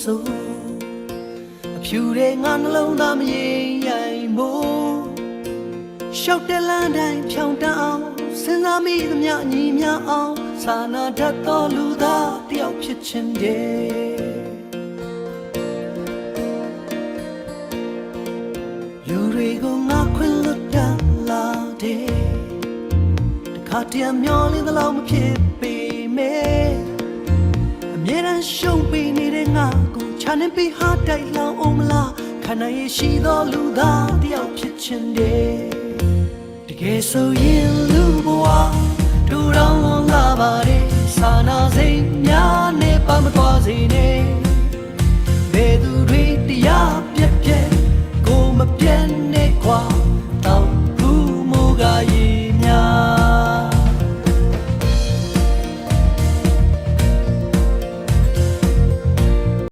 ဆိုအဖြူတဲ့ငါနှလုံးသားမရင်ရိုင်မို့ရှောက်တဲ့လမ်းတိုင်းဖြောင်းတအောင်စဉ်းစားမိသမျှညီမြအောင်စာနာတတ်သောလူသားတယောက်ဖြစ်ချင်တယ်လူတွေကိုငါခွင့်လွတ်တတ်လာတယ်တခါတည်းမျောလင်းသလောက်မဖြစ်ပေမဲ့အမြဲတမ်းရှုံးပေးနေတဲ့ငါကိုချာနေပြီးဟာတိုက်လောင်အောင်မလားခန္ဓာရဲ့ရှိသောလူသားတယောက်ဖြစ်ချင်တယ်တကယ်ဆိုရင်လူဘဝဒူတောင်လာပါလေစာနာစိတ်များနဲ့ပါမသွားစေနဲ့